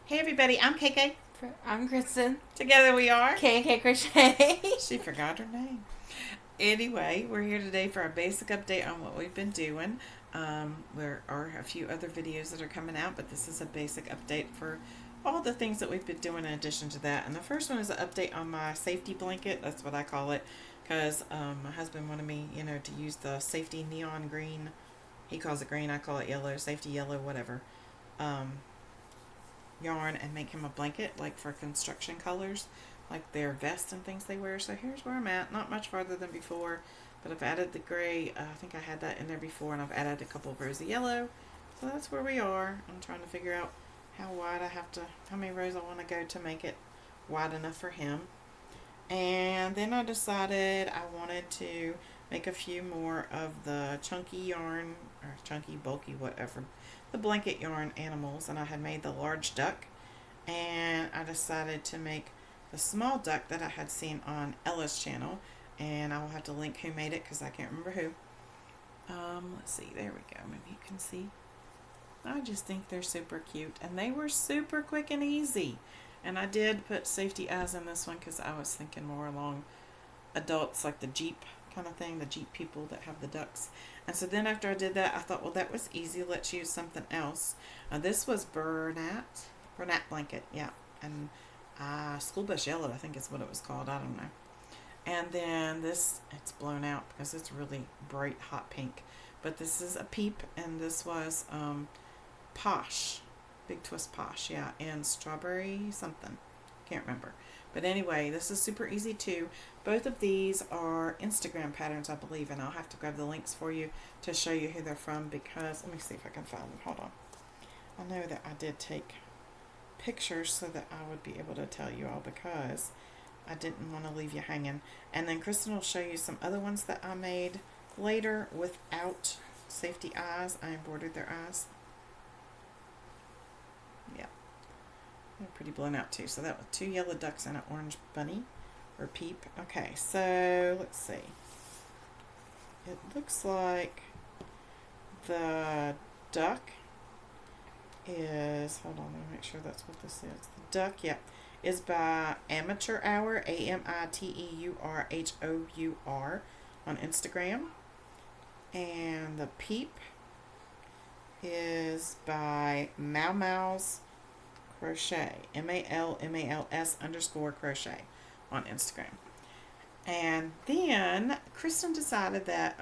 Hey everybody, I'm KK. I'm Kristen. Together we are KK Crochet. She forgot her name. Anyway, we're here today for a basic update on what we've been doing. There are a few other videos that are coming out, but this is a basic update for all the things that we've been doing in addition to that. And the first one is an update on my safety blanket. That's what I call it, because my husband wanted me, to use the safety neon green. He calls it green, I call it yellow, safety yellow, whatever. Yarn and make him a blanket, like for construction colors, like their vests and things they wear. So here's where I'm at, not much farther than before, but I've added the gray. I think I had that in there before, and I've added a couple of rows of yellow. So that's where we are. I'm trying to figure out how wide how many rows I want to go to make it wide enough for him. And then I decided I wanted to make a few more of the chunky yarn, or chunky, bulky, whatever, the blanket yarn animals. And I had made the large duck, and I decided to make the small duck that I had seen on Ella's channel, and I will have to link who made it because I can't remember who. Let's see, there we go, maybe you can see. I just think they're super cute, and they were super quick and easy. And I did put safety eyes in this one because I was thinking more along adults, like the Jeep kind of thing, the Jeep people that have the ducks. And so then after I did that, I thought, well, that was easy. Let's use something else. This was Bernat blanket, yeah. And School Bus Yellow, I think is what it was called. I don't know. And then this, it's blown out because it's really bright hot pink. But this is a Peep, and this was Posh. Big Twist Posh, yeah, and strawberry something. Can't remember. But anyway, this is super easy too. Both of these are Instagram patterns, I believe, and I'll have to grab the links for you to show you who they're from because, let me see if I can find them. Hold on. I know that I did take pictures so that I would be able to tell you all because I didn't want to leave you hanging. And then Kristen will show you some other ones that I made later without safety eyes. I embroidered their eyes. Yeah. They're pretty blown out too. So that was 2 yellow ducks and an orange bunny or Peep. Okay, so let's see. It looks like the duck is, hold on, let me make sure that's what this is. The duck, yeah, is by Amateur Hour, AMITEURHOUR on Instagram. And the Peep is by Mal's Crochet, MALMALS_crochet on Instagram. And then Kristen decided that,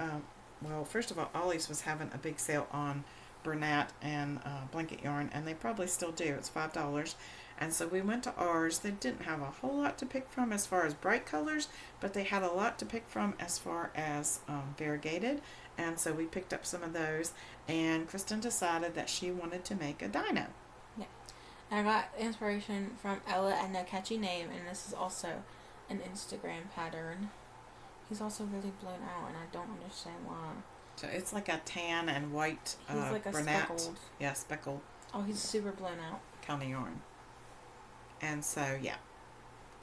well, first of all, Ollie's was having a big sale on Bernat and blanket yarn, and they probably still do. It's $5. And so we went to ours. They didn't have a whole lot to pick from as far as bright colors, but they had a lot to pick from as far as variegated. And so we picked up some of those, and Kristen decided that she wanted to make a dino. Yeah. I got inspiration from Ella and a catchy name, and this is also an Instagram pattern. He's also really blown out, and I don't understand why. So it's like a tan and white He's like a Bernat. speckled. Yeah, speckled. Oh, he's super blown out. Kind of yarn. And so, yeah,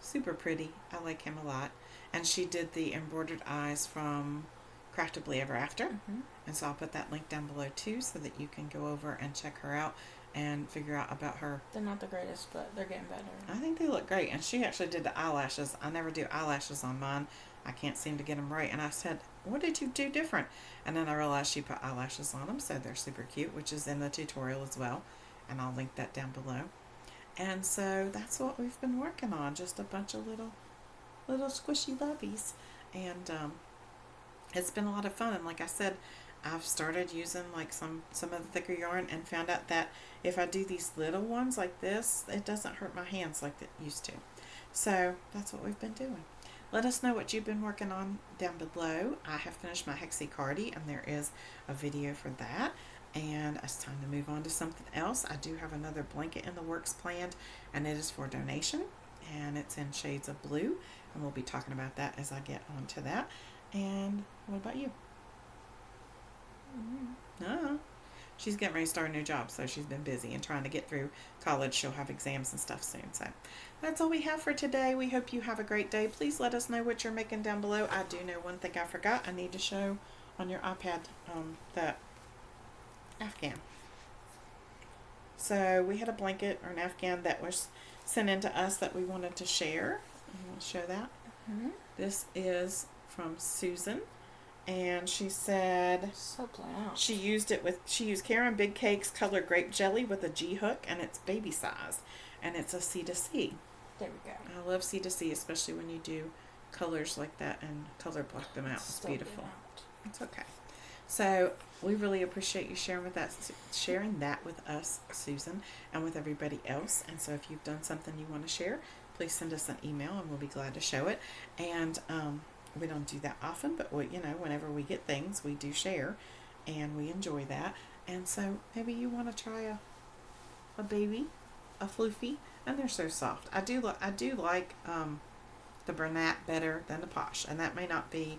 super pretty. I like him a lot. And she did the embroidered eyes from Craftably Ever After. Mm-hmm. And so I'll put that link down below too so that you can go over and check her out and figure out about her. They're not the greatest, but they're getting better. I think they look great. And she actually did the eyelashes. I never do eyelashes on mine. I can't seem to get them right. And I said, what did you do different? And then I realized she put eyelashes on them, so they're super cute, which is in the tutorial as well. And I'll link that down below. And so that's what we've been working on. Just a bunch of little squishy lovies. And it's been a lot of fun. And like I said, I've started using like some of the thicker yarn and found out that if I do these little ones like this, it doesn't hurt my hands like it used to. So that's what we've been doing. Let us know what you've been working on down below. I have finished my Hexie Cardi, and there is a video for that. And it's time to move on to something else. I do have another blanket in the works planned, and it is for donation, and it's in shades of blue. And we'll be talking about that as I get onto that. And what about you? Mm-hmm. She's getting ready to start a new job, so she's been busy and trying to get through college. She'll have exams and stuff soon. So that's all we have for today. We hope you have a great day. Please let us know what you're making down below. I do know one thing I forgot. I need to show on your iPad that Afghan. So we had a blanket or an Afghan that was sent in to us that we wanted to share. I'm going to show that. Mm-hmm. This is from Susan, and she said So blown out. she used Karen Big Cakes colored grape jelly with a G hook, and it's baby size, and it's a C2C. There we go. I love C2C, especially when you do colors like that and color block them out. It's beautiful. It's okay. So we really appreciate you sharing that with us, Susan, and with everybody else. And so if you've done something you want to share, please send us an email, and we'll be glad to show it. And we don't do that often, but whenever we get things, we do share, and we enjoy that. And so maybe you want to try a baby, a floofy, and they're so soft. I do like the Bernat better than the Posh, and that may not be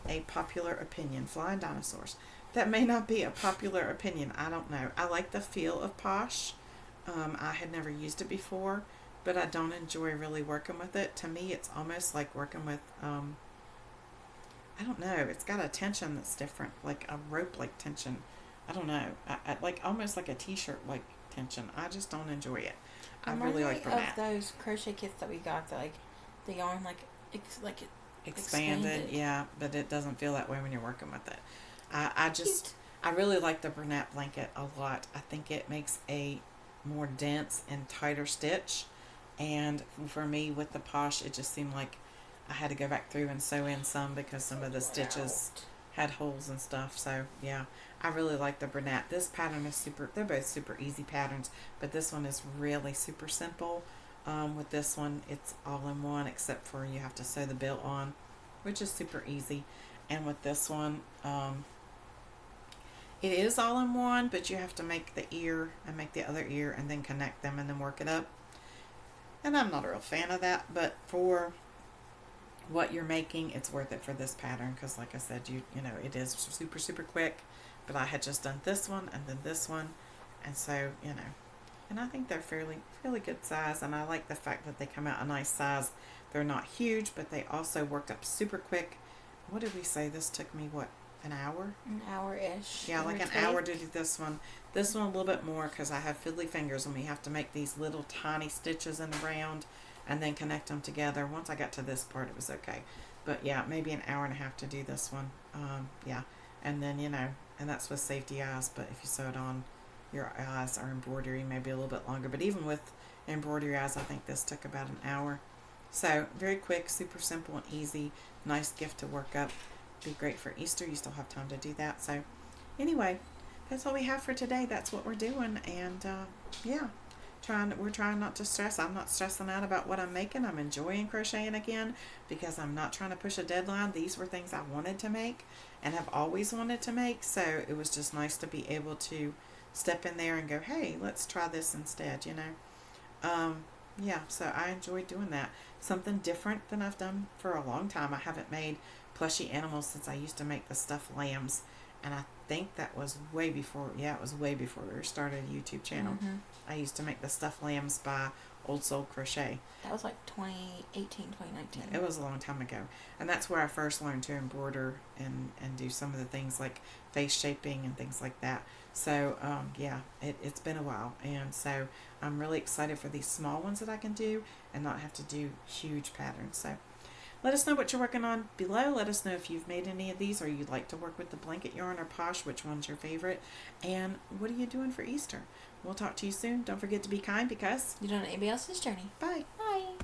a popular opinion. Flying dinosaurs. That may not be a popular opinion. I don't know. I like the feel of Posh. I had never used it before, but I don't enjoy really working with it. To me, it's almost like working with, I don't know. It's got a tension that's different, like a rope-like tension. I don't know. I like almost like a t-shirt like tension. I just don't enjoy it. I really like Bernat. Of those crochet kits that we got, the yarn expanded. Yeah, but it doesn't feel that way when you're working with it. I really like the Bernat blanket a lot. I think it makes a more dense and tighter stitch, and for me with the Posh, it just seemed like I had to go back through and sew in some because some of the stitches had holes and stuff. So yeah, I really like the Bernat. This pattern is they're both super easy patterns, but this one is really super simple. With this one, it's all in one, except for you have to sew the bill on, which is super easy. And with this one, it is all in one, but you have to make the ear and make the other ear and then connect them and then work it up. And I'm not a real fan of that, but for what you're making, it's worth it for this pattern, because like I said, it is super, super quick. But I had just done this one and then this one, and so, and I think they're fairly good size, and I like the fact that they come out a nice size. They're not huge, but they also worked up super quick. What did we say? This took me, an hour? An hour-ish. Yeah, like an hour to do this one. This one a little bit more, because I have fiddly fingers, and we have to make these little tiny stitches in the round and then connect them together. Once I got to this part, it was okay. But yeah, maybe an hour and a half to do this one. Yeah, and then, and that's with safety eyes, but if you sew it on your eyes or embroidery, maybe a little bit longer. But even with embroidery eyes, I think this took about an hour. So very quick, super simple and easy. Nice gift to work up. Be great for Easter. You still have time to do that. So anyway, that's all we have for today. That's what we're doing. And yeah, we're trying not to stress. I'm not stressing out about what I'm making. I'm enjoying crocheting again because I'm not trying to push a deadline. These were things I wanted to make and have always wanted to make. So it was just nice to be able to step in there and go, hey, let's try this instead, yeah, so I enjoyed doing that. Something different than I've done for a long time. I haven't made plushy animals since I used to make the stuffed lambs, and I think that was way before, it was way before we started a YouTube channel. Mm-hmm. I used to make the stuffed lambs by Old Soul Crochet. That was like 2018, 2019. It was a long time ago. And that's where I first learned to embroider and do some of the things like face shaping and things like that. So, yeah, it's been a while. And so I'm really excited for these small ones that I can do and not have to do huge patterns. So let us know what you're working on below. Let us know if you've made any of these or you'd like to work with the blanket yarn or Posh, which one's your favorite. And what are you doing for Easter? We'll talk to you soon. Don't forget to be kind because you don't know anybody else's journey. Bye.